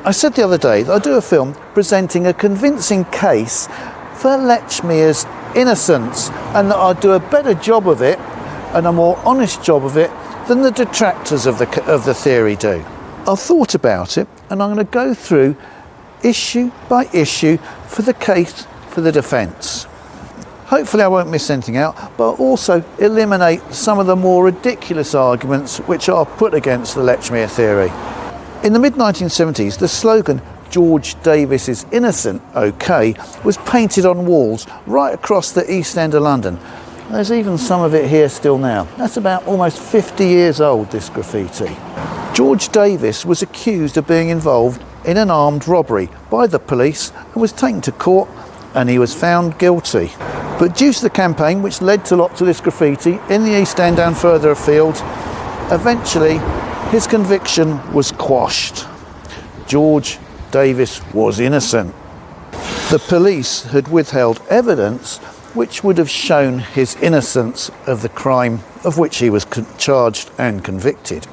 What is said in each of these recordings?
I said the other day that I do a film presenting a convincing case for Lechmere's innocence, and that I'd do a better job of it and a more honest job of it than the detractors of the theory do. I've thought about it, and I'm going to go through issue by issue for the case for the defence. Hopefully I won't miss anything out, but also eliminate some of the more ridiculous arguments which are put against the Lechmere theory. In the mid-1970s, the slogan "George Davis is innocent, OK" was painted on walls right across the East End of London. There's even some of it here still now. That's about almost 50 years old, this graffiti. George Davis was accused of being involved in an armed robbery by the police and was taken to court, and he was found guilty. But due to the campaign which led to lots of this graffiti in the East End and further afield, eventually his conviction was quashed. George Davis was innocent. The police had withheld evidence which would have shown his innocence of the crime of which he was charged and convicted.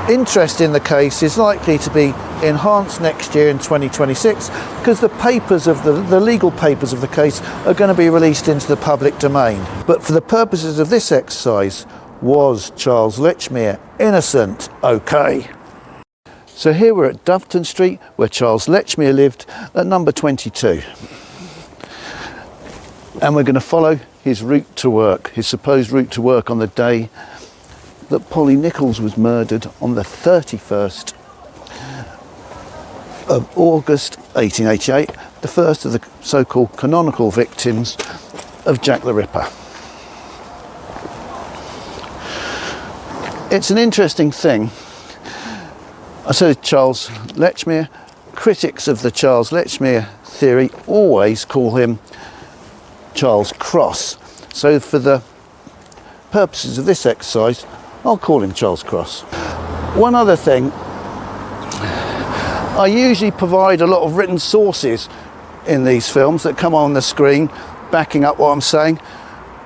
Interest in the case is likely to be enhanced next year in 2026 because the papers of the legal papers of the case are going to be released into the public domain. But for the purposes of this exercise, was Charles Lechmere innocent? OK. So here we're at Doveton Street, where Charles Lechmere lived, at number 22. And we're going to follow his route to work, his supposed route to work on the day that Polly Nichols was murdered, on the 31st of August 1888, the first of the so-called canonical victims of Jack the Ripper. It's an interesting thing. I said Charles Lechmere. Critics of the Charles Lechmere theory always call him Charles Cross. So for the purposes of this exercise, I'll call him Charles Cross. One other thing, I usually provide a lot of written sources in these films that come on the screen backing up what I'm saying.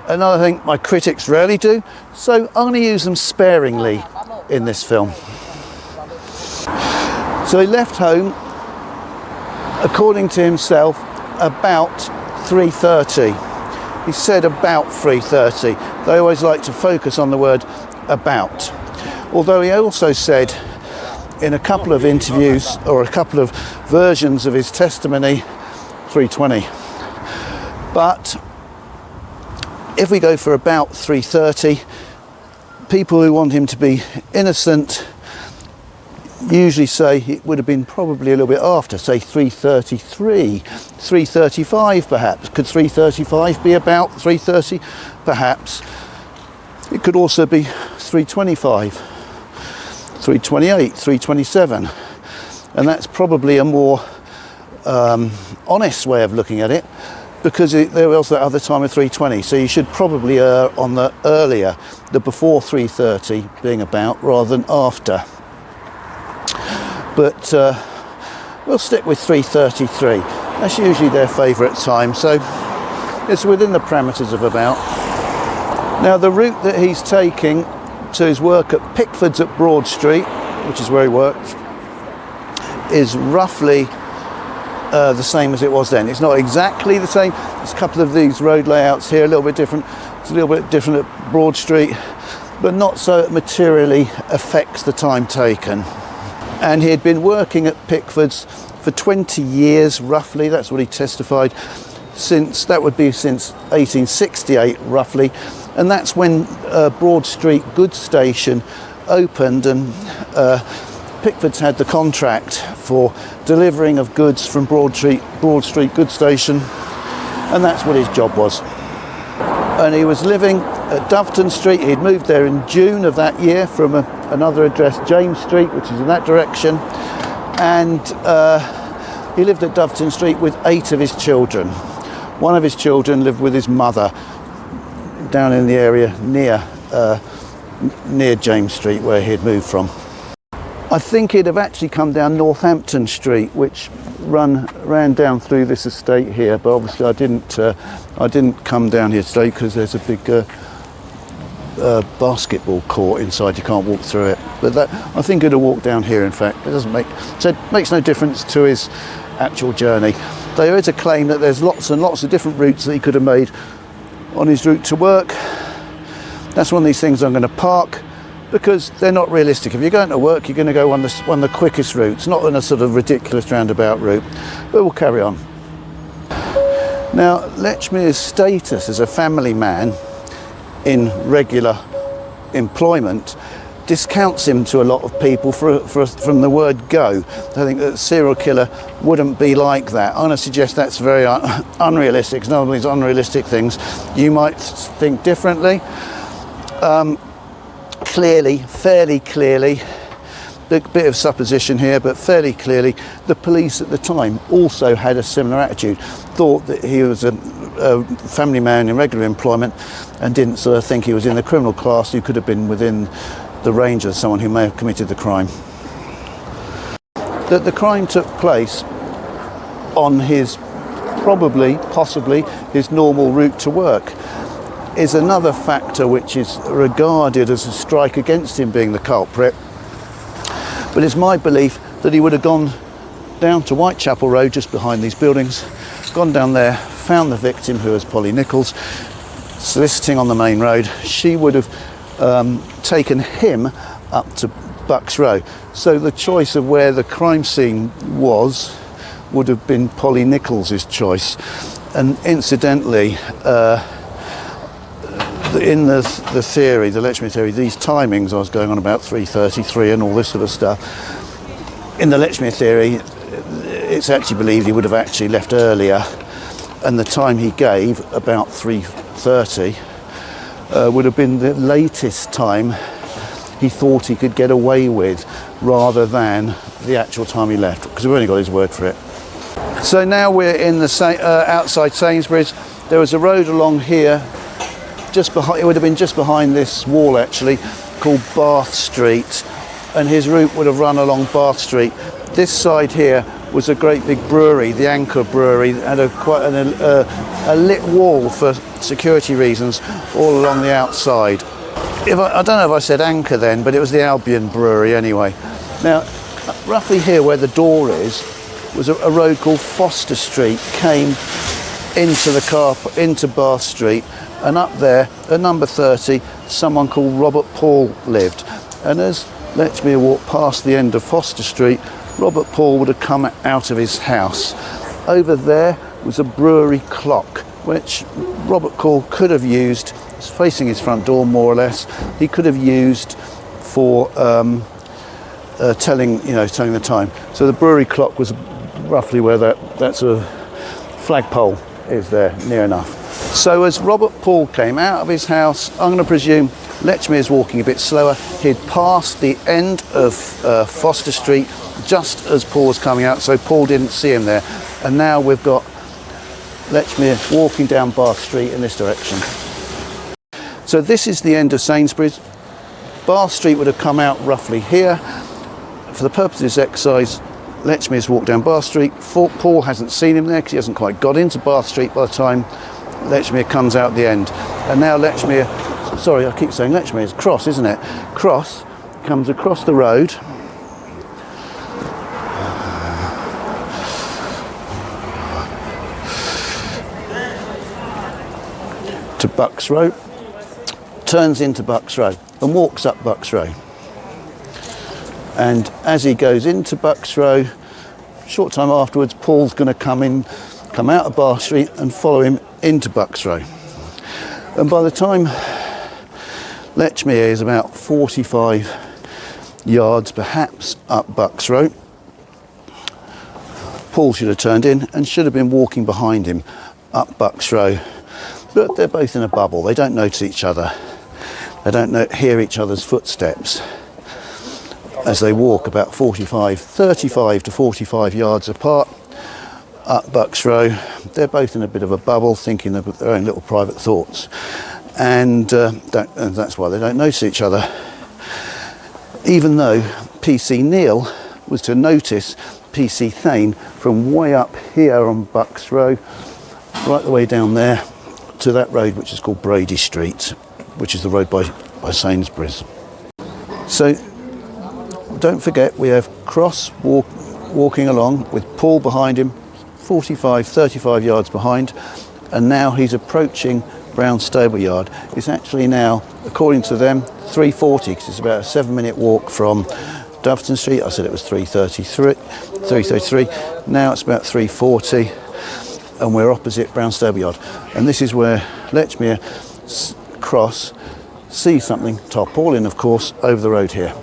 Another thing my critics rarely do, so I'm going to use them sparingly in this film. So he left home, according to himself, about 3:30. He said about 3:30. They always like to focus on the word about. Although he also said in a couple of interviews, or a couple of versions of his testimony, 3:20. But if we go for about 3:30, people who want him to be innocent usually say it would have been probably a little bit after, say 3:33, 3:35 perhaps. Could 3:35 be about 3:30? Perhaps. It could also be 3:25, 3:28, 3:27, and that's probably a more honest way of looking at it, because there was that other time of 3:20, so you should probably err on the earlier, the before 3:30 being about rather than after. But we'll stick with 3:33. That's usually their favourite time, so it's within the parameters of about. Now the route that he's taking to his work at Pickford's at Broad Street, which is where he worked, is roughly the same as it was then. It's not exactly the same. There's a couple of these road layouts here, a little bit different. It's a little bit different at Broad Street, but not so it materially affects the time taken. And he had been working at Pickford's for 20 years, roughly. That's what he testified. That would be since 1868, roughly. And that's when Broad Street Goods Station opened, and Pickford's had the contract for delivering of goods from Broad Street Goods Station, and that's what his job was. And he was living at Doveton Street. He'd moved there in June of that year from another address, James Street, which is in that direction, and he lived at Doveton Street with 8 of his children. One of his children lived with his mother down in the area near James Street, where he had moved from. I think he'd have actually come down Northampton Street, which ran down through this estate here, but obviously I didn't come down here today because there's a big basketball court inside. You can't walk through it, but that, I think he'd have walked down here. In fact, it doesn't make, so it makes no difference to his actual journey. There is a claim that there's lots and lots of different routes that he could have made on his route to work. That's one of these things I'm going to park, because they're not realistic. If you're going to work, you're going to go on the quickest routes, not on a sort of ridiculous roundabout route. But we'll carry on. Now, Lechmere's status as a family man in regular employment discounts him to a lot of people from the word go. I think that a serial killer wouldn't be like that. I'm going to suggest that's very unrealistic. It's one of these unrealistic things. You might think differently. Clearly, fairly clearly, a bit of supposition here, but fairly clearly, the police at the time also had a similar attitude, thought that he was a family man in regular employment, and didn't sort of think he was in the criminal class who could have been within the range of someone who may have committed the crime. That the crime took place on his, possibly, his normal route to work is another factor which is regarded as a strike against him being the culprit. But it's my belief that he would have gone down to Whitechapel Road, just behind these buildings, gone down there, found the victim, who was Polly Nichols, soliciting on the main road. She would have taken him up to Bucks Row. So the choice of where the crime scene was would have been Polly Nichols' choice. And incidentally, in the theory, the Lechmere theory, these timings I was going on about 3:33 and all this sort of stuff. In the Lechmere theory, it's actually believed he would have actually left earlier, and the time he gave, about 3:30, would have been the latest time he thought he could get away with, rather than the actual time he left, because we've only got his word for it. So now we're in the outside Sainsbury's. There was a road along here, just behind, it would have been just behind this wall actually, called Bath Street, and his route would have run along Bath Street. This side here was a great big brewery, the Anchor Brewery, and a lit wall for security reasons all along the outside. I don't know if I said Anchor then, but it was the Albion Brewery anyway. Now, roughly here where the door is, was a road called Foster Street, came into Bath Street, and up there, at number 30, someone called Robert Paul lived. And as Lechmere walked past the end of Foster Street, Robert Paul would have come out of his house. Over there was a brewery clock, which Robert Paul could have used, it's facing his front door more or less, he could have used for telling the time. So the brewery clock was roughly where that sort of flagpole is there, near enough. So as Robert Paul came out of his house, I'm going to presume Lechmere's walking a bit slower. He'd passed the end of Foster Street just as Paul was coming out, so Paul didn't see him there. And now we've got Lechmere walking down Bath Street in this direction. So this is the end of Sainsbury's. Bath Street would have come out roughly here. For the purpose of this exercise, Lechmere's walked down Bath Street. Paul hasn't seen him there because he hasn't quite got into Bath Street by the time Lechmere comes out the end. And now Lechmere, sorry, I keep saying Lechmere, it's Cross, isn't it? Cross comes across the road to Bucks Row, turns into Bucks Row and walks up Bucks Row. And as he goes into Bucks Row, short time afterwards, Paul's going to come out of Bath Street and follow him into Bucks Row. And by the time Lechmere is about 45 yards perhaps up Bucks Row, Paul should have turned in and should have been walking behind him up Bucks Row. But they're both in a bubble, they don't notice each other, they don't hear each other's footsteps as they walk about 35 to 45 yards apart up Bucks Row. They're both in a bit of a bubble, thinking of their own little private thoughts, and that's why they don't notice each other. Even though PC Neil was to notice PC Thane from way up here on Bucks Row, right the way down there to that road which is called Brady Street, which is the road by by Sainsbury's. So don't forget, we have Cross walking along with Paul behind him, 35 yards behind, and now he's approaching Brown Stable Yard. It's actually now, according to them, 3:40, because it's about a 7-minute walk from Doveton Street. I said it was 3:33. Now it's about 3:40, and we're opposite Brown Stable Yard. And this is where Lechmere Cross sees something, tarpaulin of course, over the road here.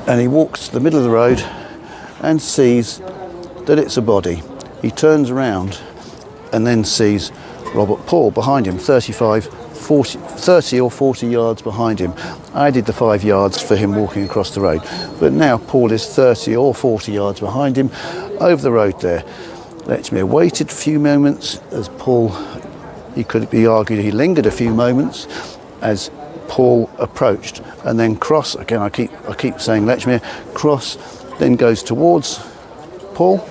And he walks to the middle of the road and sees that it's a body. He turns around and then sees Robert Paul behind him, 30 or 40 yards behind him. I did the 5 yards for him walking across the road, but now Paul is 30 or 40 yards behind him over the road there. Lechmere waited a few moments as Paul, he could be argued he lingered a few moments as Paul approached, and then Cross, again I keep saying Lechmere, Cross then goes towards Paul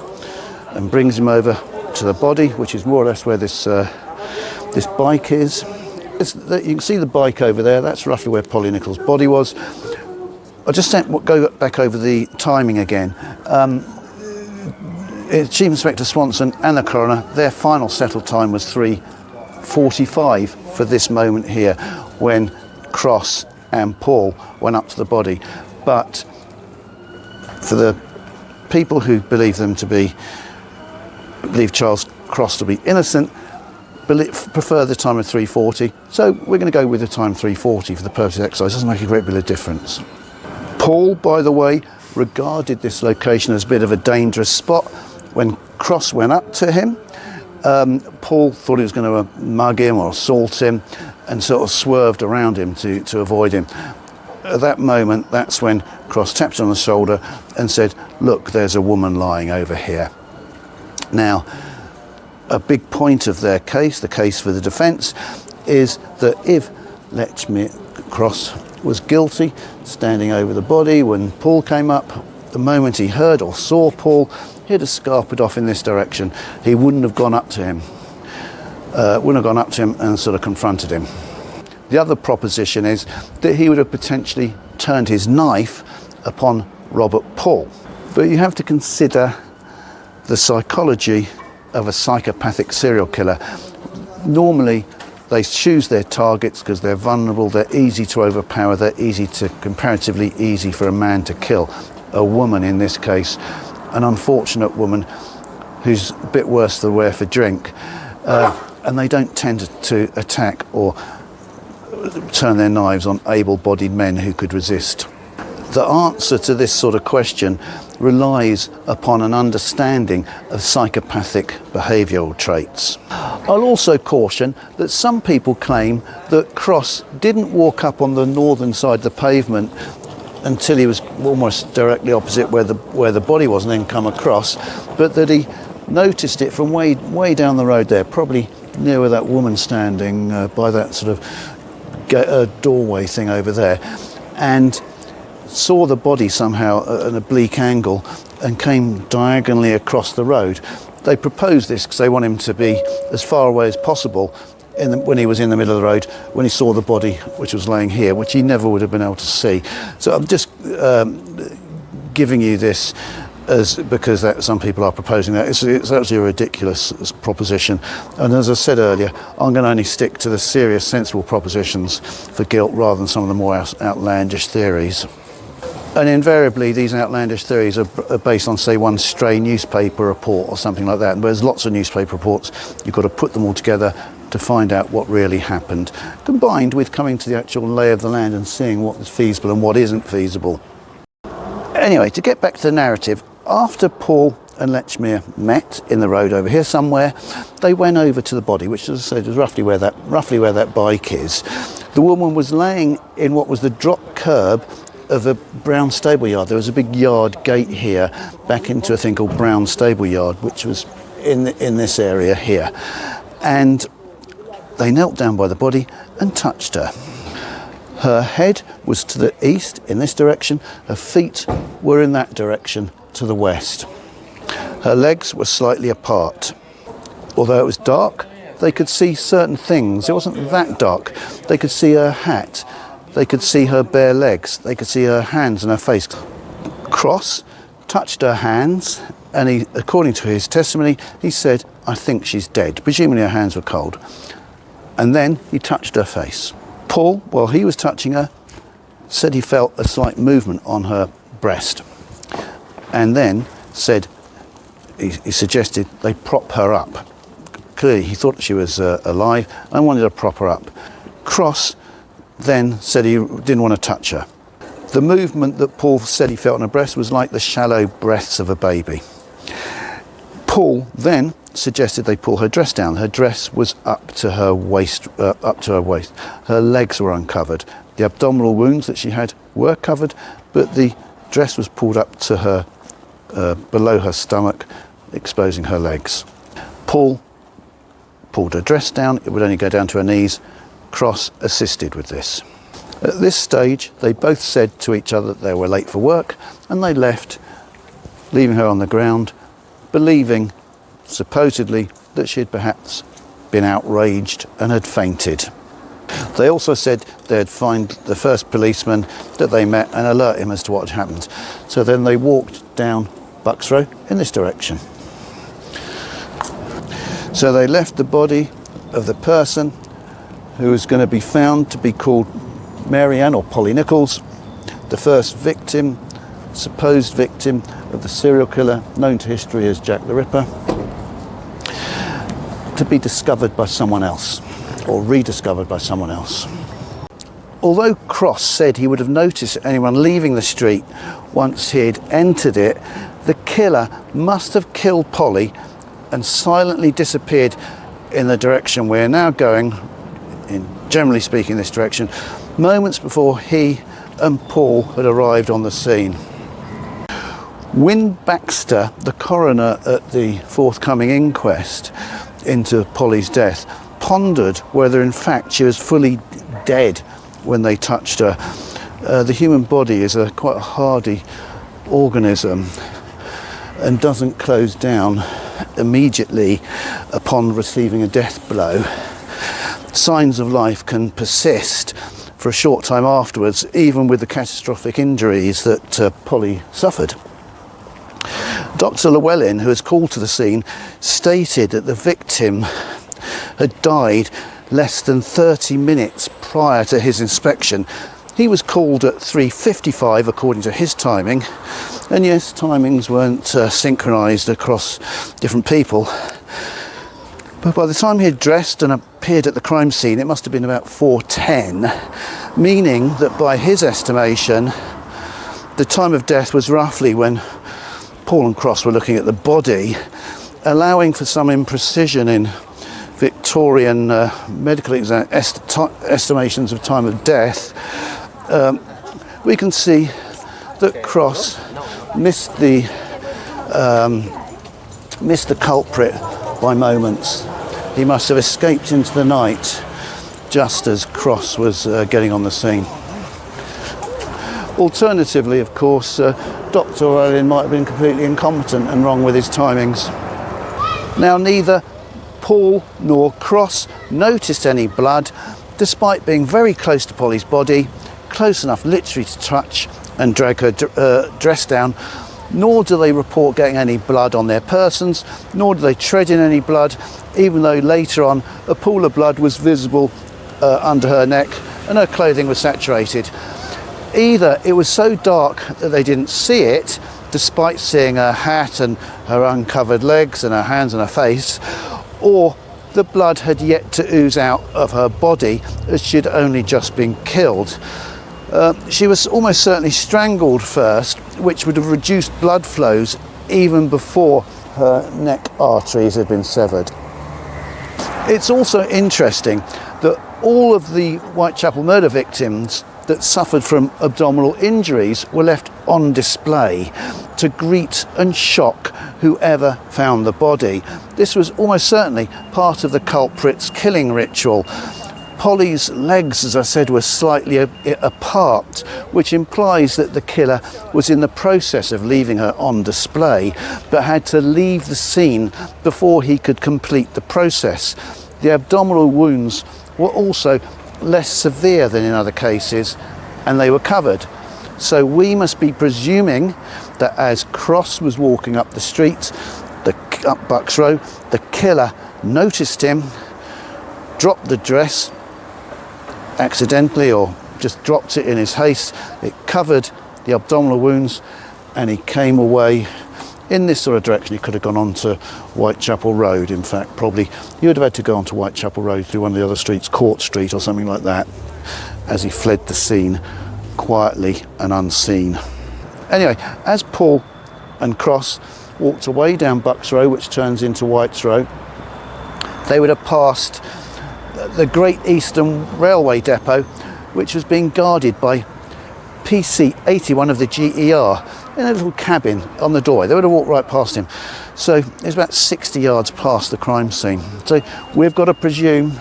and brings him over to the body, which is more or less where this bike is. You can see the bike over there. That's roughly where Polly Nichols' body was. I just go back over the timing again. Chief Inspector Swanson and the coroner, their final settled time was 3:45 for this moment here, when Cross and Paul went up to the body. But for the people who believe Charles Cross to be innocent, prefer the time of 3:40. So we're going to go with the time 3:40 for the purpose of exercise. It doesn't make a great deal of difference. Paul, by the way, regarded this location as a bit of a dangerous spot. When Cross went up to him, Paul thought he was going to mug him or assault him, and sort of swerved around him to avoid him. At that moment, that's when Cross tapped on the shoulder and said, "Look, there's a woman lying over here." Now, a big point of their case, the case for the defence, is that if Lechmere Cross was guilty, standing over the body when Paul came up, the moment he heard or saw Paul, he'd have scarpered off in this direction. He wouldn't have gone up to him. And sort of confronted him. The other proposition is that he would have potentially turned his knife upon Robert Paul. But you have to consider the psychology of a psychopathic serial killer. Normally, they choose their targets because they're vulnerable, they're easy to overpower, comparatively easy for a man to kill. A woman in this case, an unfortunate woman who's a bit worse than wear for drink. And they don't tend to attack or turn their knives on able-bodied men who could resist. The answer to this sort of question relies upon an understanding of psychopathic behavioural traits. I'll also caution that some people claim that Cross didn't walk up on the northern side of the pavement until he was almost directly opposite where the body was, and then come across, but that he noticed it from way down the road there, probably near where that woman standing by that sort of doorway thing over there, and saw the body somehow at an oblique angle and came diagonally across the road. They proposed this because they want him to be as far away as possible when he was in the middle of the road, when he saw the body which was laying here, which he never would have been able to see. So I'm just giving you this because some people are proposing that. It's actually a ridiculous proposition, and as I said earlier, I'm going to only stick to the serious, sensible propositions for guilt rather than some of the more outlandish theories. And invariably these outlandish theories are based on, say, one stray newspaper report or something like that. And there's lots of newspaper reports. You've got to put them all together to find out what really happened, combined with coming to the actual lay of the land and seeing what is feasible and what isn't feasible. Anyway, to get back to the narrative, after Paul and Lechmere met in the road over here somewhere, they went over to the body, which, as I said, is roughly where that bike is. The woman was laying in what was the drop curb of a Brown Stable Yard. There was a big yard gate here back into a thing called Brown Stable Yard, which was in this area here. And they knelt down by the body and touched her. Her head was to the east in this direction. Her feet were in that direction to the west. Her legs were slightly apart. Although it was dark, they could see certain things. It wasn't that dark. They could see her hat. They could see her bare legs. They could see her hands and her face. Cross touched her hands, and he, according to his testimony, he said, "I think she's dead." Presumably her hands were cold. And then he touched her face. Paul, while he was touching her, said he felt a slight movement on her breast. And then said, he suggested they prop her up. Clearly he thought she was alive and wanted to prop her up. Cross then said he didn't want to touch her. The movement that Paul said he felt on her breast was like the shallow breaths of a baby. Paul then suggested they pull her dress down. Her dress was up to her waist. Her legs were uncovered. The abdominal wounds that she had were covered, but the dress was pulled up to her below her stomach, exposing her legs. Paul pulled her dress down. It would only go down to her knees. Cross assisted with this. At this stage, they both said to each other that they were late for work, and they left, leaving her on the ground, believing, supposedly, that she had perhaps been outraged and had fainted. They also said they'd find the first policeman that they met and alert him as to what had happened. So then they walked down Bucks Row in this direction. So they left the body of the person who was going to be found to be called Mary Ann or Polly Nichols, the first victim, supposed victim of the serial killer known to history as Jack the Ripper, to be discovered by someone else, or rediscovered by someone else. Although Cross said he would have noticed anyone leaving the street once he had entered it, the killer must have killed Polly and silently disappeared in the direction we're now going, in generally speaking this direction, moments before he and Paul had arrived on the scene. Wynne Baxter, the coroner at the forthcoming inquest into Polly's death, pondered whether in fact she was fully dead when they touched her. The human body is quite a hardy organism and doesn't close down immediately upon receiving a death blow. Signs of life can persist for a short time afterwards, even with the catastrophic injuries that Polly suffered. Dr. Llewellyn, who was called to the scene, stated that the victim had died less than 30 minutes prior to his inspection. He was called at 3:55 according to his timing, and yes, timings weren't synchronised across different people. But by the time he had dressed and appeared at the crime scene, it must have been about 4:10, meaning that by his estimation, the time of death was roughly when Paul and Cross were looking at the body, allowing for some imprecision in Victorian medical estimations of time of death. We can see that Cross missed the culprit by moments. He must have escaped into the night just as Cross was getting on the scene. Alternatively, of course, Dr. Llewellyn might have been completely incompetent and wrong with his timings. Now, neither Paul nor Cross noticed any blood, despite being very close to Polly's body, close enough literally to touch and drag her dress down, nor do they report getting any blood on their persons, nor do they tread in any blood, even though later on a pool of blood was visible under her neck and her clothing was saturated. Either it was so dark that they didn't see it, despite seeing her hat and her uncovered legs and her hands and her face, or the blood had yet to ooze out of her body as she'd only just been killed. She was almost certainly strangled first, which would have reduced blood flows even before her neck arteries had been severed. It's also interesting that all of the Whitechapel murder victims that suffered from abdominal injuries were left on display to greet and shock whoever found the body. This was almost certainly part of the culprit's killing ritual. Polly's legs, as I said, were slightly apart, which implies that the killer was in the process of leaving her on display, but had to leave the scene before he could complete the process. The abdominal wounds were also less severe than in other cases, and they were covered. So we must be presuming that as Cross was walking up the street, up Bucks Row, the killer noticed him, dropped the dress accidentally or just dropped it in his haste. It covered the abdominal wounds and he came away in this sort of direction. He could have gone on to Whitechapel Road. In fact, probably he would have had to go on to Whitechapel Road through one of the other streets, Court Street or something like that, as he fled the scene quietly and unseen. Anyway, as Paul and Cross walked away down Bucks Row, which turns into White's Row, they would have passed the Great Eastern Railway Depot, which was being guarded by PC-81 of the GER in a little cabin on the doorway. They would have walked right past him. So it was about 60 yards past the crime scene. So we've got to presume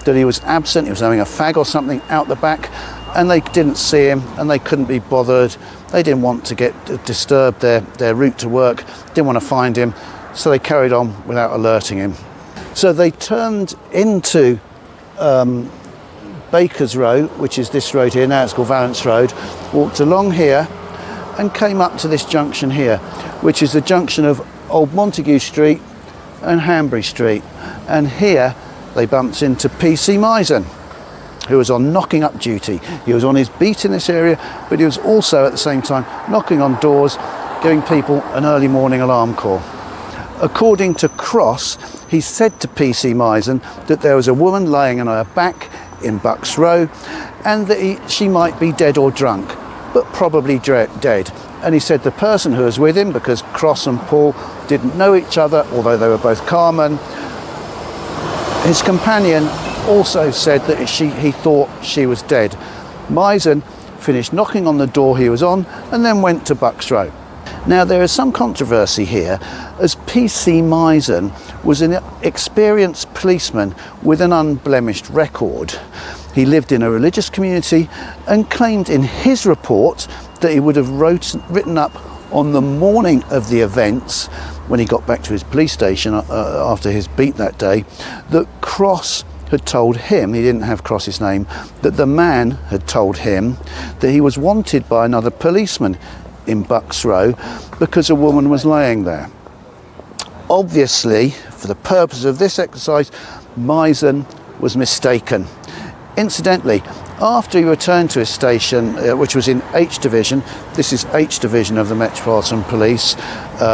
that he was absent, he was having a fag or something out the back, and they didn't see him and they couldn't be bothered. They didn't want to disturb their route to work, didn't want to find him, so they carried on without alerting him. So they turned into Baker's Row, which is this road here, now it's called Valence Road, walked along here and came up to this junction here, which is the junction of Old Montague Street and Hanbury Street. And here they bumped into PC Misen, who was on knocking up duty. He was on his beat in this area, but he was also at the same time knocking on doors, giving people an early morning alarm call. According to Cross, he said to PC Misen that there was a woman laying on her back in Bucks Row and that she might be dead or drunk, but probably dead. And he said the person who was with him, because Cross and Paul didn't know each other, although they were both carmen, his companion also said that he thought she was dead. Misen finished knocking on the door he was on and then went to Bucks Row. Now there is some controversy here, as PC Misen was an experienced policeman with an unblemished record. He lived in a religious community and claimed in his report that he would have written up on the morning of the events, when he got back to his police station after his beat that day, that Cross had told him, he didn't have Cross's name, that the man had told him that he was wanted by another policeman in Bucks Row because a woman was laying there. Obviously, for the purpose of this exercise, Misen was mistaken. Incidentally, after he returned to his station, which was in H Division, this is H Division of the Metropolitan Police,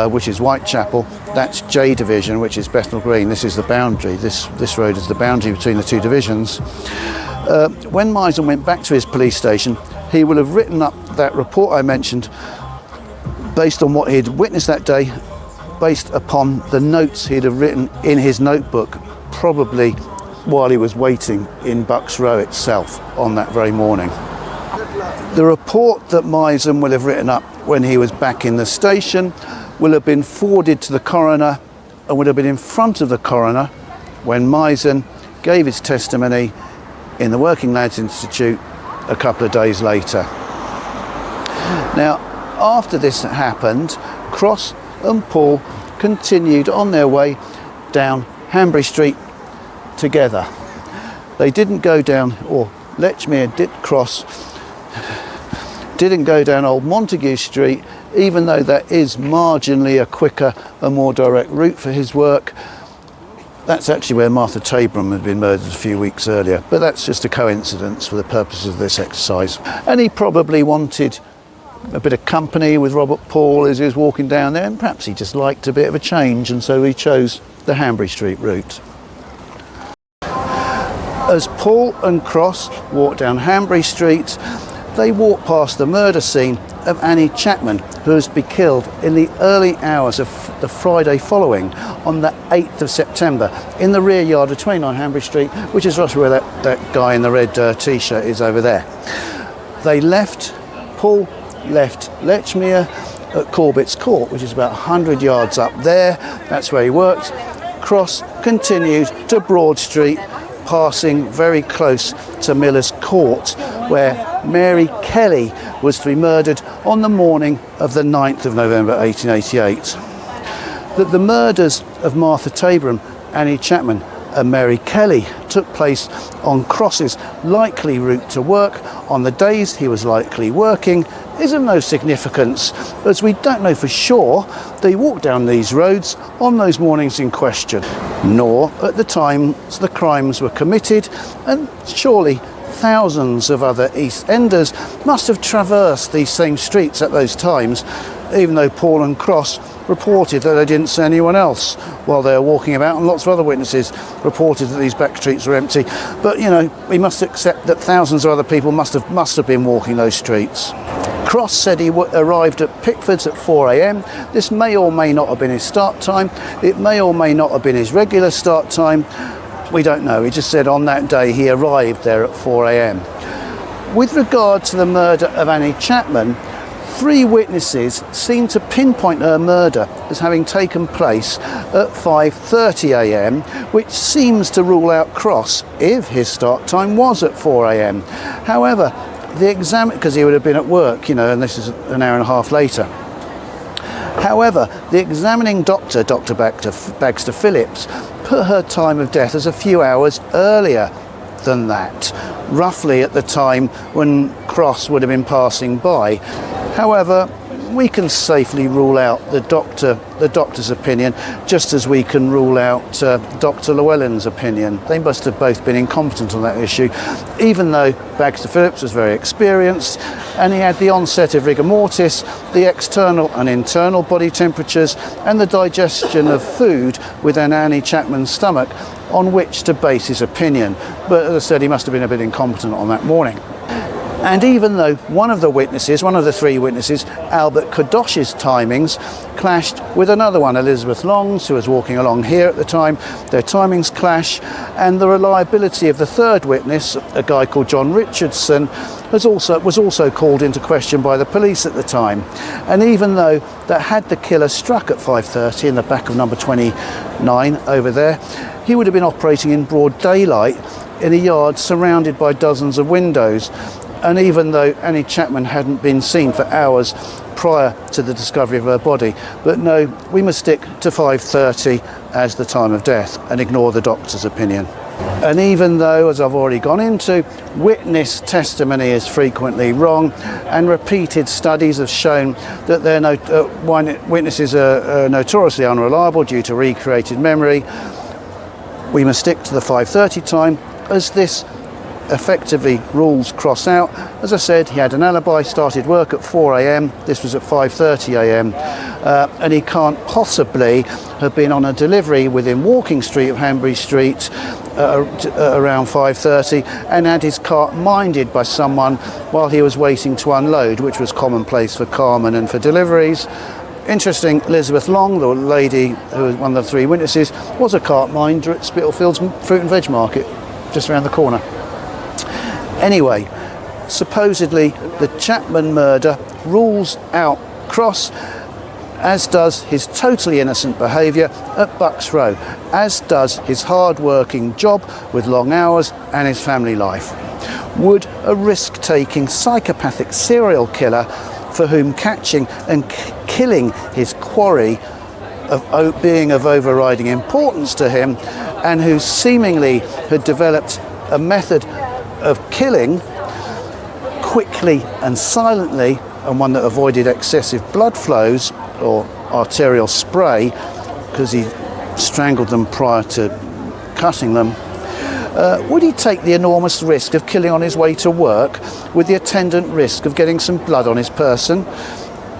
which is Whitechapel, that's J Division, which is Bethnal Green. This is the boundary, this road is the boundary between the two divisions. When Misen went back to his police station, he will have written up that report I mentioned based on what he'd witnessed that day, based upon the notes he'd have written in his notebook, probably while he was waiting in Bucks Row itself on that very morning. The report that Misen will have written up when he was back in the station will have been forwarded to the coroner and would have been in front of the coroner when Misen gave his testimony in the Working Lads Institute a couple of days later. Now, after this happened, Cross and Paul continued on their way down Hanbury Street together. They didn't go down, or Lechmere didn't go down Old Montague Street, even though that is marginally a quicker and more direct route for his work. That's actually where Martha Tabram had been murdered a few weeks earlier, but that's just a coincidence for the purpose of this exercise. And he probably wanted a bit of company with Robert Paul as he was walking down there, and perhaps he just liked a bit of a change, and so he chose the Hanbury Street route. As Paul and Cross walked down Hanbury Street, they walked past the murder scene of Annie Chapman, who was to be killed in the early hours of the Friday following, on the 8th of September, in the rear yard of 29 Hanbury Street, which is roughly where that guy in the red t-shirt is over there. Paul left Lechmere at Corbett's Court, which is about 100 yards up there. That's where he worked. Cross continued to Broad Street, passing very close to Miller's Court, where Mary Kelly was to be murdered on the morning of the 9th of November 1888. That the murders of Martha Tabram, Annie Chapman and Mary Kelly took place on Cross's likely route to work on the days he was likely working is of no significance, as we don't know for sure they walked down these roads on those mornings in question, nor at the times the crimes were committed, and surely thousands of other East Enders must have traversed these same streets at those times, even though Paul and Cross reported that they didn't see anyone else while they were walking about, and lots of other witnesses reported that these back streets were empty. But you know, we must accept that thousands of other people must have been walking those streets. Cross said he arrived at Pickford's at 4 a.m. This may or may not have been his start time. It may or may not have been his regular start time. We don't know. He just said on that day he arrived there at 4 a.m. With regard to the murder of Annie Chapman, 3 witnesses seem to pinpoint her murder as having taken place at 5:30 a.m, which seems to rule out Cross if his start time was at 4 a.m. However, because he would have been at work, you know, and this is an hour and a half later. However, the examining doctor, Dr. Bagster Phillips, put her time of death as a few hours earlier than that, roughly at the time when Cross would have been passing by. However, we can safely rule out the doctor's opinion, just as we can rule out Dr. Llewellyn's opinion. They must have both been incompetent on that issue, even though Bagster Phillips was very experienced and he had the onset of rigor mortis, the external and internal body temperatures, and the digestion of food within Annie Chapman's stomach on which to base his opinion. But as I said, he must have been a bit incompetent on that morning. And even though one of the 3 witnesses, Albert Kadosh's timings clashed with another one, Elizabeth Long's, who was walking along here at the time, their timings clash, and the reliability of the 3rd witness, a guy called John Richardson, was also called into question by the police at the time. And even though that had the killer struck at 5:30 in the back of number 29 over there, he would have been operating in broad daylight in a yard surrounded by dozens of windows. And even though Annie Chapman hadn't been seen for hours prior to the discovery of her body. But no, we must stick to 5:30 as the time of death and ignore the doctor's opinion. And even though, as I've already gone into, witness testimony is frequently wrong, and repeated studies have shown that witnesses are notoriously unreliable due to recreated memory, we must stick to the 5:30 time, as this effectively rules Cross out. As I said, he had an alibi, started work at 4 a.m, this was at 5:30 a.m, and he can't possibly have been on a delivery within Walking Street of Hanbury Street around 5:30 and had his cart minded by someone while he was waiting to unload, which was commonplace for carmen and for deliveries. Interesting, Elizabeth Long, the lady who was one of the 3 witnesses, was a cart minder at Spitalfields Fruit and Veg Market, just around the corner. Anyway, supposedly the Chapman murder rules out Cross, as does his totally innocent behaviour at Bucks Row, as does his hard-working job with long hours and his family life. Would a risk-taking psychopathic serial killer, for whom catching and killing his quarry being of overriding importance to him, and who seemingly had developed a method of killing quickly and silently, and one that avoided excessive blood flows or arterial spray because he strangled them prior to cutting them, would he take the enormous risk of killing on his way to work with the attendant risk of getting some blood on his person,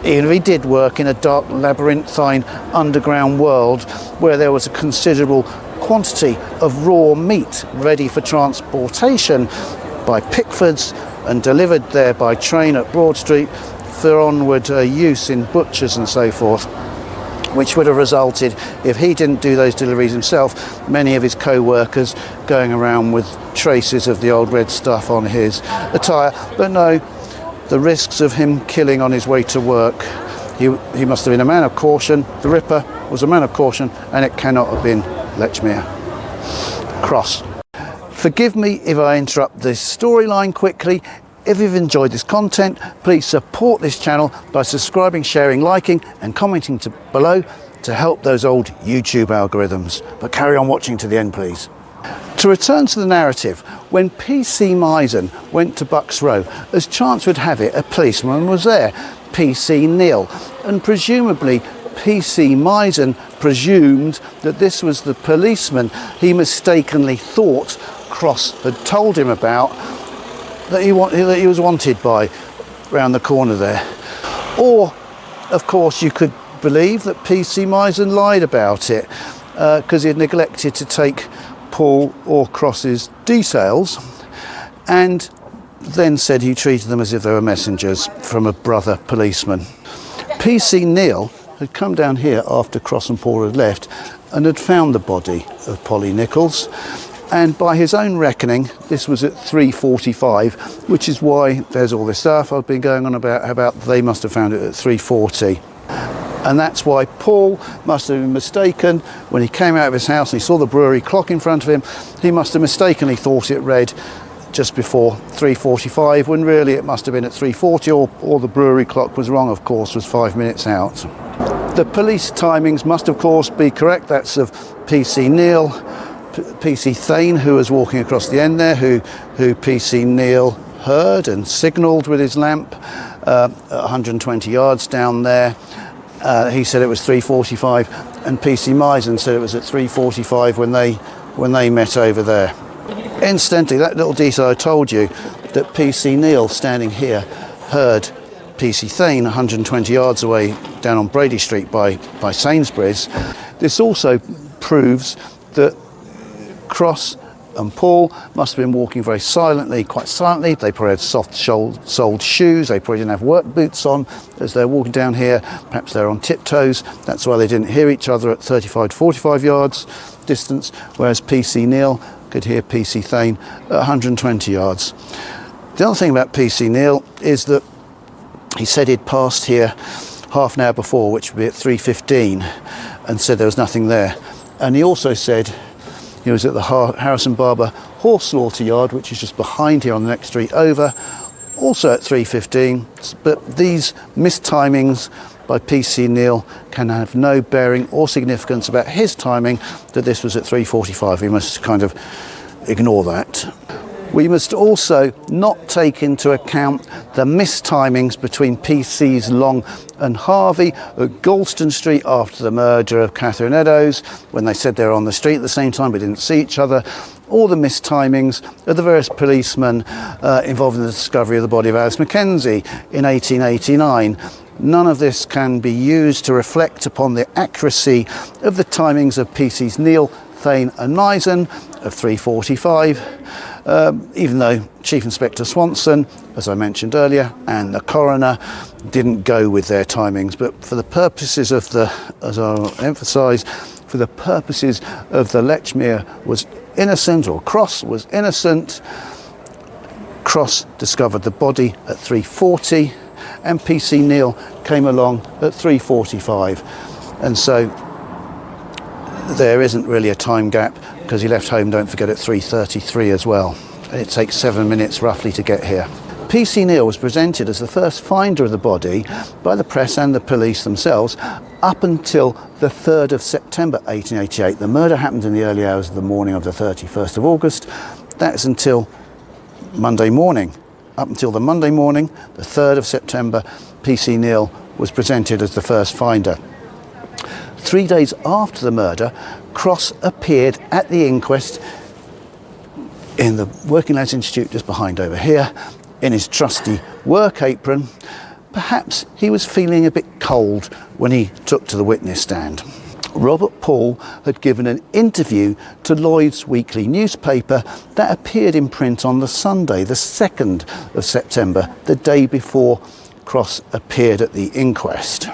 even if he did work in a dark labyrinthine underground world where there was a considerable quantity of raw meat ready for transportation by Pickford's and delivered there by train at Broad Street for onward use in butchers and so forth, which would have resulted, if he didn't do those deliveries himself, many of his co-workers going around with traces of the old red stuff on his attire. But no, the risks of him killing on his way to work, he must have been a man of caution. The Ripper was a man of caution, and it cannot have been Lechmere. Cross. Forgive me if I interrupt this storyline quickly. If you've enjoyed this content, please support this channel by subscribing, sharing, liking and commenting below to help those old YouTube algorithms. But carry on watching to the end, please. To return to the narrative, when P.C. Misen went to Bucks Row, as chance would have it, a policeman was there, P.C. Neal, and presumably P.C. Misen presumed that this was the policeman he mistakenly thought Cross had told him about, that he was wanted by round the corner there. Or, of course, you could believe that P.C. Misen lied about it because he had neglected to take Paul or Cross's details, and then said he treated them as if they were messengers from a brother policeman. P.C. Neal had come down here after Cross and Paul had left and had found the body of Polly Nichols, and by his own reckoning this was at 3:45, which is why there's all this stuff I've been going on about they must have found it at 3:40. And that's why Paul must have been mistaken when he came out of his house and he saw the brewery clock in front of him. He must have mistakenly thought it read just before 3:45, when really it must have been at 3:40, or the brewery clock was wrong, of course, was 5 minutes out. The police timings must of course be correct. That's of P.C. Neal, P.C. Thane, who was walking across the end there, who P.C. Neal heard and signalled with his lamp at 120 yards down there. He said it was 3:45, and P.C. Misen said it was at 3:45 when they met over there. Incidentally, that little detail I told you, that P.C. Neal standing here heard P.C. Thane 120 yards away down on Brady Street by Sainsbury's. This also proves that Cross and Paul must have been walking very silently, quite silently. They probably had soft-soled shoes. They probably didn't have work boots on as they're walking down here. Perhaps they're on tiptoes. That's why they didn't hear each other at 35 to 45 yards distance, whereas P.C. Neal could hear P.C. Thane at 120 yards. The other thing about P.C. Neal is that he said he'd passed here half an hour before, which would be at 3:15, and said there was nothing there. And he also said he was at the Harrison Barber Horse Slaughter Yard, which is just behind here on the next street over, also at 3:15. But these mistimings by P.C. Neal can have no bearing or significance about his timing, that this was at 3:45. We must kind of ignore that. We must also not take into account the mistimings between PCs Long and Harvey at Galston Street after the murder of Catherine Eddowes, when they said they were on the street at the same time but didn't see each other, or the mistimings of the various policemen involved in the discovery of the body of Alice Mackenzie in 1889. None of this can be used to reflect upon the accuracy of the timings of PCs Neal, Thane and Misen of 3:45. Even though Chief Inspector Swanson, as I mentioned earlier, and the coroner didn't go with their timings, but for the purposes of as I'll emphasise, for the purposes of the Lechmere was innocent, or Cross was innocent, Cross discovered the body at 3:40, and P.C. Neal came along at 3:45, and so there isn't really a time gap, because he left home, don't forget, at 3:33 as well. And it takes 7 minutes roughly to get here. P.C. Neal was presented as the first finder of the body by the press and the police themselves up until the 3rd of September 1888. The murder happened in the early hours of the morning of the 31st of August. That's until Monday morning. Up until the Monday morning, the 3rd of September, P.C. Neal was presented as the first finder. 3 days after the murder, Cross appeared at the inquest in the Working Lads Institute just behind over here, in his trusty work apron. Perhaps he was feeling a bit cold when he took to the witness stand. Robert Paul had given an interview to Lloyd's Weekly newspaper that appeared in print on the Sunday, the 2nd of September, the day before Cross appeared at the inquest.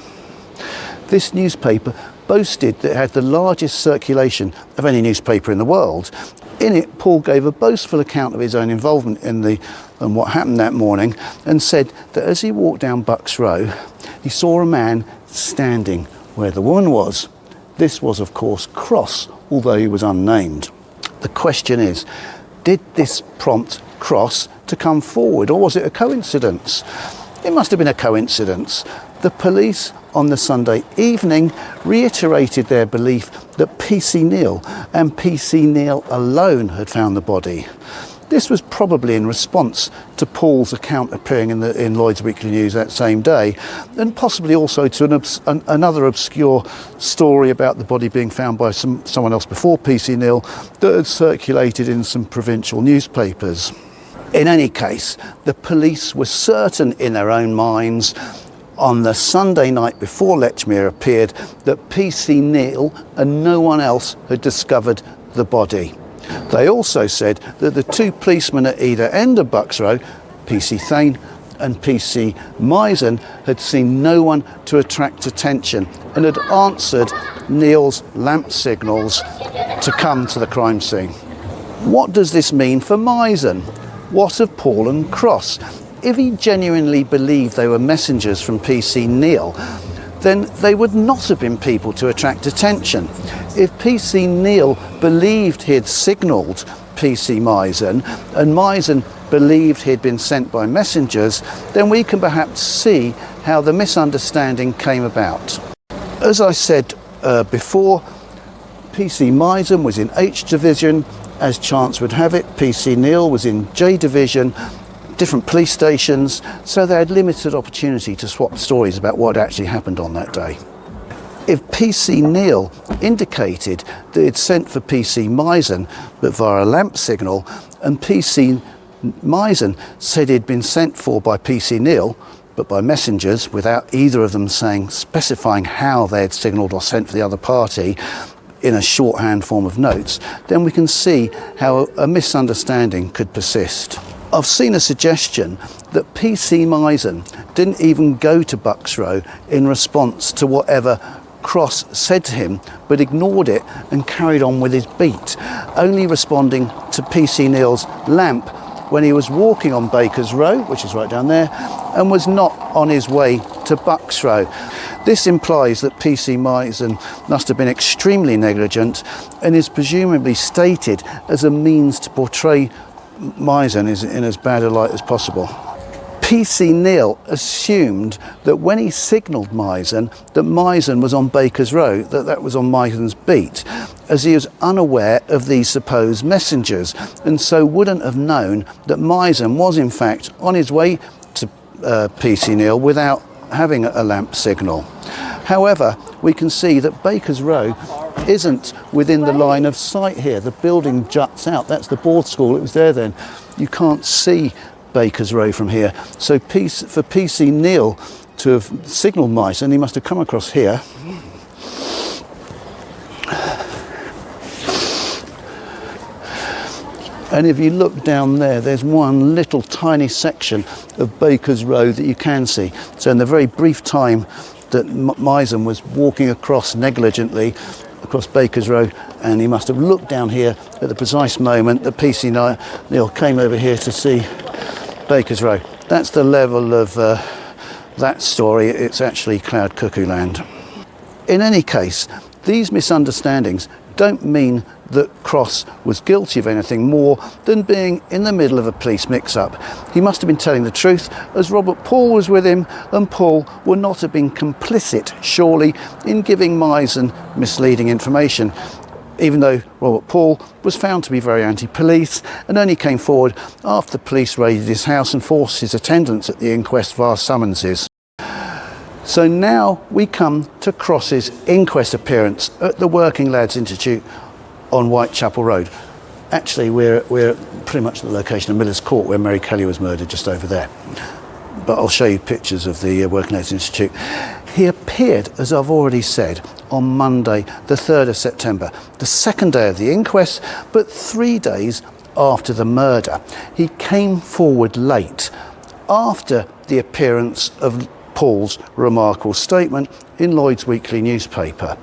This newspaper boasted that it had the largest circulation of any newspaper in the world. In it, Paul gave a boastful account of his own involvement in what happened that morning, and said that as he walked down Bucks Row, he saw a man standing where the woman was. This was, of course, Cross, although he was unnamed. The question is, Did this prompt Cross to come forward, or was it a coincidence? It must have been a coincidence. The police on the Sunday evening reiterated their belief that PC Neal and PC Neal alone had found the body. This was probably in response to Paul's account appearing in Lloyd's Weekly News that same day, and possibly also to another obscure story about the body being found by someone else before PC Neal that had circulated in some provincial newspapers. In any case, the police were certain in their own minds on the Sunday night before Lechmere appeared that PC Neal and no one else had discovered the body. They also said that the two policemen at either end of Bucks Row, PC Thane and PC Misen, had seen no one to attract attention and had answered Neal's lamp signals to come to the crime scene. What does this mean for Misen? What of Paul and Cross? If he genuinely believed they were messengers from PC Neal, then they would not have been people to attract attention. If PC Neal believed he had signalled PC Misen and Misen believed he had been sent by messengers, then we can perhaps see how the misunderstanding came about. As I said before, PC Misen was in H Division. As chance would have it, PC Neal was in J Division, different police stations, so they had limited opportunity to swap stories about what actually happened on that day. If PC Neal indicated that he'd sent for PC Misen but via a lamp signal, and PC Misen said he'd been sent for by PC Neal but by messengers without either of them specifying how they had signalled or sent for the other party in a shorthand form of notes, then we can see how a misunderstanding could persist. I've seen a suggestion that PC Misen didn't even go to Bucks Row in response to whatever Cross said to him, but ignored it and carried on with his beat, only responding to PC Neal's lamp when he was walking on Baker's Row, which is right down there, and was not on his way to Bucks Row. This implies that PC Misen must have been extremely negligent and is presumably stated as a means to portray Misen in as bad a light as possible. PC Neal assumed that when he signalled Misen that Misen was on Baker's Row, that was on Misen's beat, as he was unaware of these supposed messengers, and so wouldn't have known that Misen was in fact on his way to PC Neal without having a lamp signal. However, we can see that Baker's Row isn't within the line of sight here. The building juts out. That's the board school. It was there then. You can't see Baker's Row from here. So for PC Neal to have signalled Misen, he must have come across here. And if you look down there, there's one little tiny section of Baker's Row that you can see. So in the very brief time that Misen was walking across negligently across Baker's Row, and he must have looked down here at the precise moment that PC Neal came over here to see Baker's Row. That's the level of that story. It's actually cloud cuckoo land. In any case, these misunderstandings don't mean that Cross was guilty of anything more than being in the middle of a police mix-up. He must have been telling the truth, as Robert Paul was with him, and Paul would not have been complicit, surely, in giving Misen misleading information, even though Robert Paul was found to be very anti-police and only came forward after the police raided his house and forced his attendance at the inquest via summonses. So now we come to Cross's inquest appearance at the Working Lads Institute on Whitechapel Road. Actually, we're pretty much at the location of Miller's Court, where Mary Kelly was murdered, just over there. But I'll show you pictures of the Working Lads Institute. He appeared, as I've already said, on Monday, the 3rd of September, the second day of the inquest, but 3 days after the murder. He came forward late, after the appearance of Paul's remarkable statement in Lloyd's Weekly newspaper.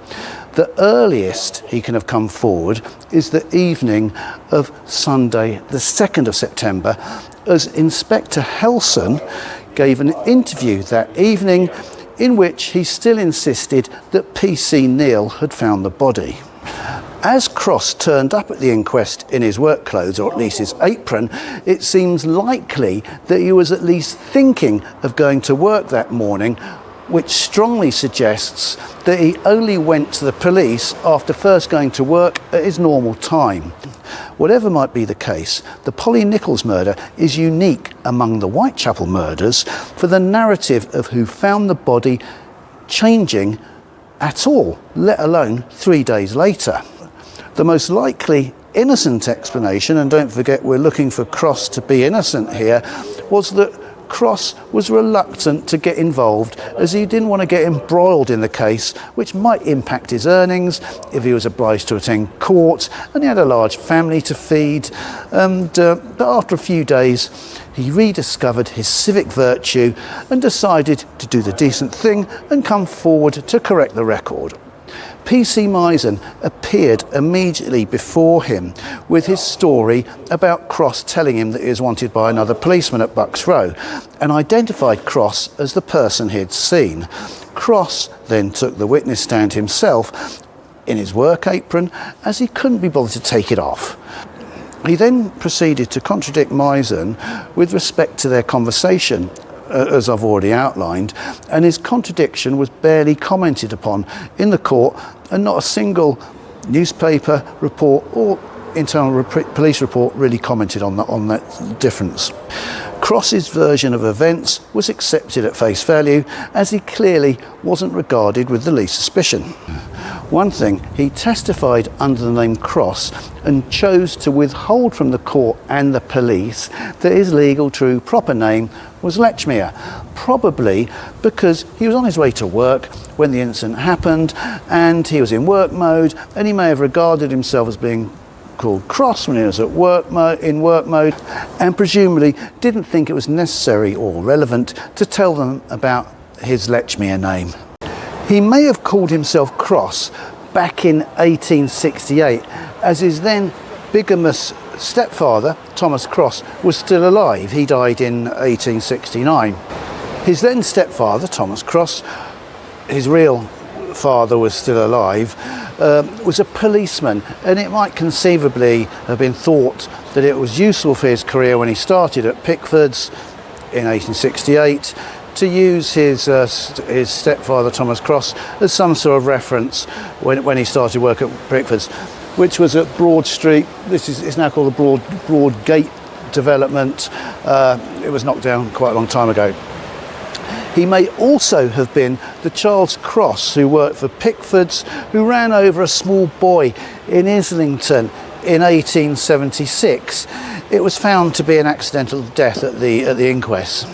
The earliest he can have come forward is the evening of Sunday, the 2nd of September, as Inspector Helson gave an interview that evening in which he still insisted that PC Neal had found the body. As Cross turned up at the inquest in his work clothes, or at least his apron, it seems likely that he was at least thinking of going to work that morning, which strongly suggests that he only went to the police after first going to work at his normal time. Whatever might be the case, the Polly Nichols murder is unique among the Whitechapel murders for the narrative of who found the body changing at all, let alone 3 days later. The most likely innocent explanation, and don't forget we're looking for Cross to be innocent here, was that Cross was reluctant to get involved as he didn't want to get embroiled in the case, which might impact his earnings if he was obliged to attend court, and he had a large family to feed. But after a few days, he rediscovered his civic virtue and decided to do the decent thing and come forward to correct the record. PC Misen appeared immediately before him with his story about Cross telling him that he was wanted by another policeman at Bucks Row, and identified Cross as the person he'd seen. Cross then took the witness stand himself in his work apron, as he couldn't be bothered to take it off. He then proceeded to contradict Misen with respect to their conversation, as I've already outlined, and his contradiction was barely commented upon in the court, and not a single newspaper report or internal police report really commented on that difference. Cross's version of events was accepted at face value, as he clearly wasn't regarded with the least suspicion. One thing, he testified under the name Cross and chose to withhold from the court and the police that his legal true proper name was Lechmere, probably because he was on his way to work when the incident happened, and he was in work mode, and he may have regarded himself as being called Cross when he was at in work mode, and presumably didn't think it was necessary or relevant to tell them about his Lechmere name. He may have called himself Cross back in 1868, as his then bigamous stepfather, Thomas Cross, was still alive. He died in 1869. His then stepfather, Thomas Cross, his real father was still alive, was a policeman, and it might conceivably have been thought that it was useful for his career when he started at Pickford's in 1868 to use his stepfather Thomas Cross as some sort of reference when he started work at Pickford's, which was at Broad Street. It's now called the Broad Gate development. It was knocked down quite a long time ago. He may also have been the Charles Cross who worked for Pickford's, who ran over a small boy in Islington in 1876. It was found to be an accidental death at the inquest.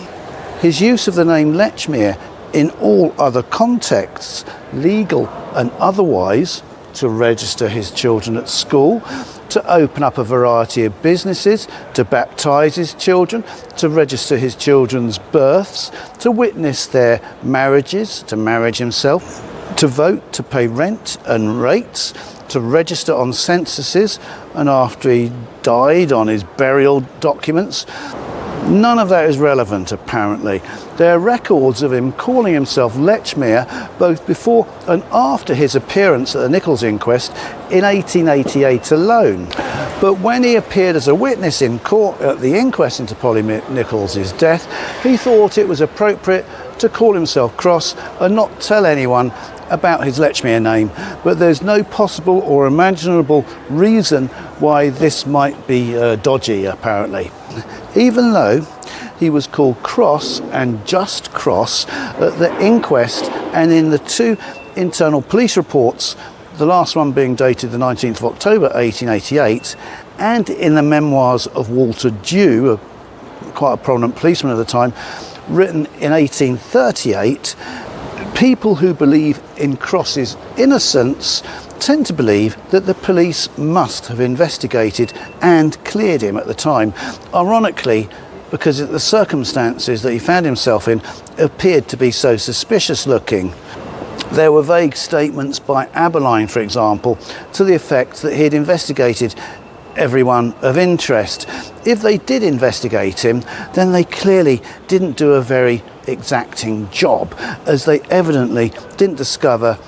His use of the name Lechmere in all other contexts, legal and otherwise, to register his children at school, to open up a variety of businesses, to baptise his children, to register his children's births, to witness their marriages, to marriage himself, to vote, to pay rent and rates, to register on censuses, and after he died on his burial documents. None of that is relevant, apparently. There are records of him calling himself Lechmere both before and after his appearance at the Nichols inquest in 1888 alone. But when he appeared as a witness in court at the inquest into Polly Nichols' death, he thought it was appropriate to call himself Cross and not tell anyone about his Lechmere name. But there's no possible or imaginable reason why this might be dodgy, apparently. Even though he was called Cross and just Cross at the inquest and in the two internal police reports, the last one being dated the 19th of October 1888, and in the memoirs of Walter Dew, quite a prominent policeman at the time, written in 1838, people who believe in Cross's innocence tend to believe that the police must have investigated and cleared him at the time. Ironically, because the circumstances that he found himself in appeared to be so suspicious looking. There were vague statements by Aberline, for example, to the effect that he had investigated everyone of interest. If they did investigate him, then they clearly didn't do a very exacting job, as they evidently didn't discover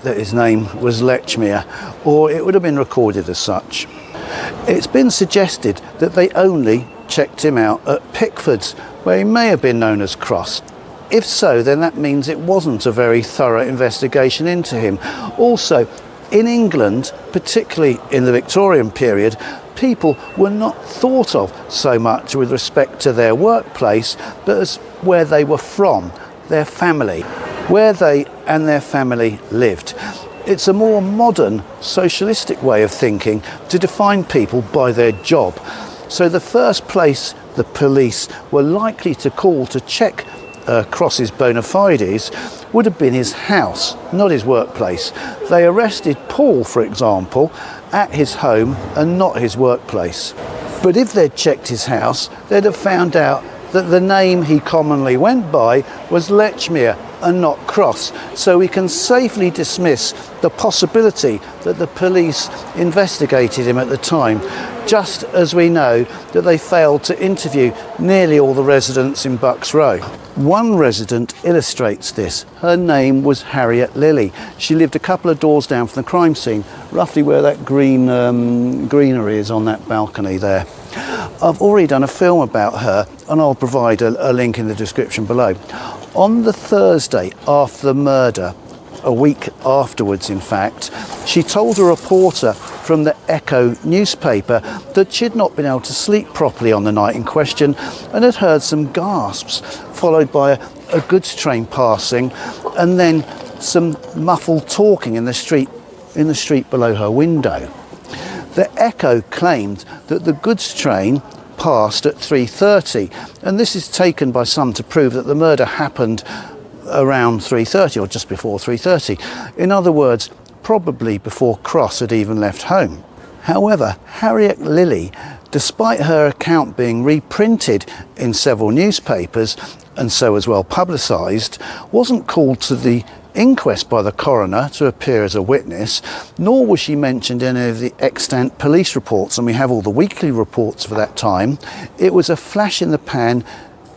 that his name was Lechmere, or it would have been recorded as such. It's been suggested that they only checked him out at Pickford's, where he may have been known as Cross. If so, then that means it wasn't a very thorough investigation into him. Also, in England, particularly in the Victorian period, people were not thought of so much with respect to their workplace, but as where they were from, their family, where they and their family lived. It's a more modern, socialistic way of thinking to define people by their job. So the first place the police were likely to call to check Cross's bona fides would have been his house, not his workplace. They arrested Paul, for example, at his home and not his workplace. But if they'd checked his house, they'd have found out that the name he commonly went by was Lechmere and not Cross. So we can safely dismiss the possibility that the police investigated him at the time, just as we know that they failed to interview nearly all the residents in Bucks Row. One resident illustrates this. Her name was Harriet Lilley. She lived a couple of doors down from the crime scene, roughly where that greenery is on that balcony there. I've already done a film about her, and I'll provide a link in the description below. On the Thursday after the murder, a week afterwards in fact, she told a reporter from the Echo newspaper that she'd not been able to sleep properly on the night in question and had heard some gasps, followed by a goods train passing, and then some muffled talking in the street below her window. The Echo claimed that the goods train passed at 3:30, and this is taken by some to prove that the murder happened around 3:30 or just before 3:30. In other words, probably before Cross had even left home. However, Harriet Lilley, despite her account being reprinted in several newspapers and so as well publicised, wasn't called to the inquest by the coroner to appear as a witness, nor was she mentioned in any of the extant police reports, and we have all the weekly reports for that time. It was a flash in the pan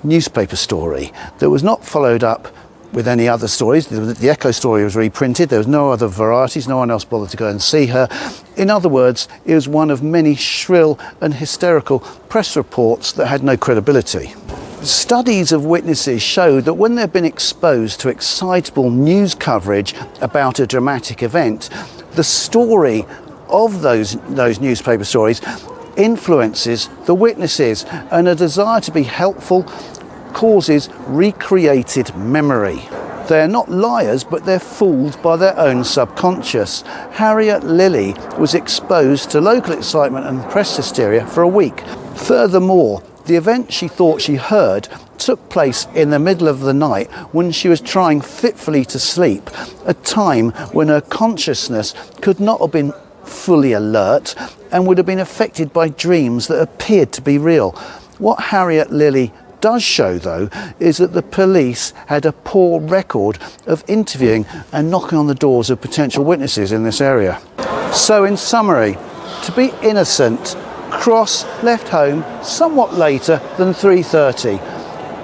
newspaper story that was not followed up with any other stories. The Echo story was reprinted. There was no other varieties. No one else bothered to go and see her. In other words, it was one of many shrill and hysterical press reports that had no credibility. Studies of witnesses show that when they've been exposed to excitable news coverage about a dramatic event, the story of those newspaper stories influences the witnesses, and a desire to be helpful causes recreated memory. They're not liars, but they're fooled by their own subconscious. Harriet Lilley was exposed to local excitement and press hysteria for a week. Furthermore, the event she thought she heard took place in the middle of the night when she was trying fitfully to sleep, a time when her consciousness could not have been fully alert and would have been affected by dreams that appeared to be real. What Harriet Lilley does show, though, is that the police had a poor record of interviewing and knocking on the doors of potential witnesses in this area. So in summary, to be innocent, Cross left home somewhat later than 3:30.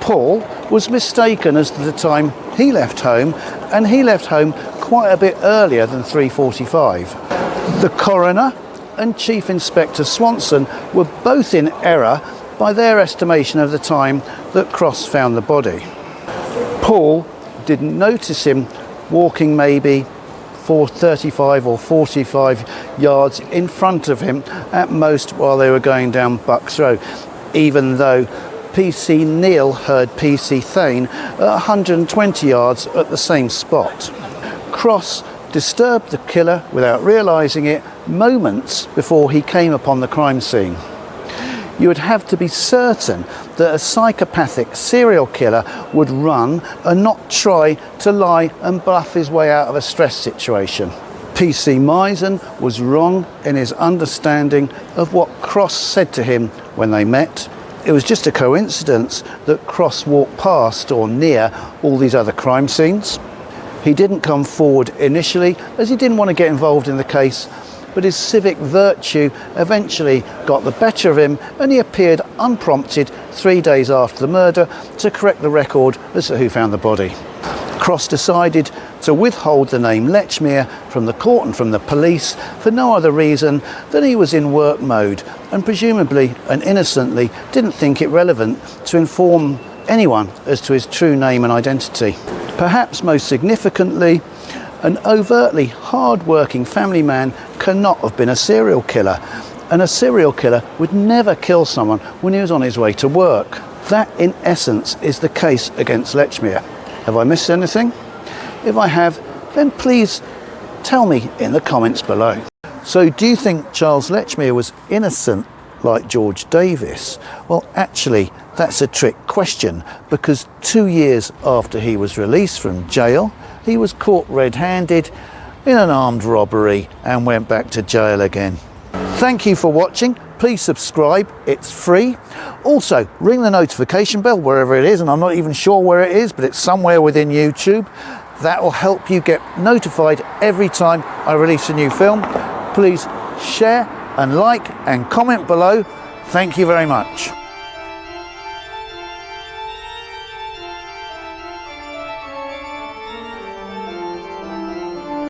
Paul was mistaken as to the time he left home, and he left home quite a bit earlier than 3:45. The coroner and Chief Inspector Swanson were both in error by their estimation of the time that Cross found the body. Paul didn't notice him walking maybe 35 or 45 yards in front of him at most while they were going down Bucks Row, even though PC Neal heard PC Thane at 120 yards at the same spot. Cross disturbed the killer without realising it moments before he came upon the crime scene. You would have to be certain that a psychopathic serial killer would run and not try to lie and bluff his way out of a stress situation. PC Misen was wrong in his understanding of what Cross said to him when they met. It was just a coincidence that Cross walked past or near all these other crime scenes. He didn't come forward initially as he didn't want to get involved in the case, but his civic virtue eventually got the better of him, and he appeared unprompted 3 days after the murder to correct the record as to who found the body. Cross decided to withhold the name Lechmere from the court and from the police for no other reason than he was in work mode and presumably and innocently didn't think it relevant to inform anyone as to his true name and identity. Perhaps most significantly, an overtly hard-working family man cannot have been a serial killer, and a serial killer would never kill someone when he was on his way to work. That, in essence, is the case against Lechmere. Have I missed anything? If I have, then please tell me in the comments below. So do you think Charles Lechmere was innocent like George Davis? Well, actually, that's a trick question, because 2 years after he was released from jail, he was caught red-handed in an armed robbery and went back to jail again. Thank you for watching. Please subscribe, it's free. Also, ring the notification bell wherever it is, and I'm not even sure where it is, but it's somewhere within YouTube. That will help you get notified every time I release a new film. Please share and like and comment below. Thank you very much.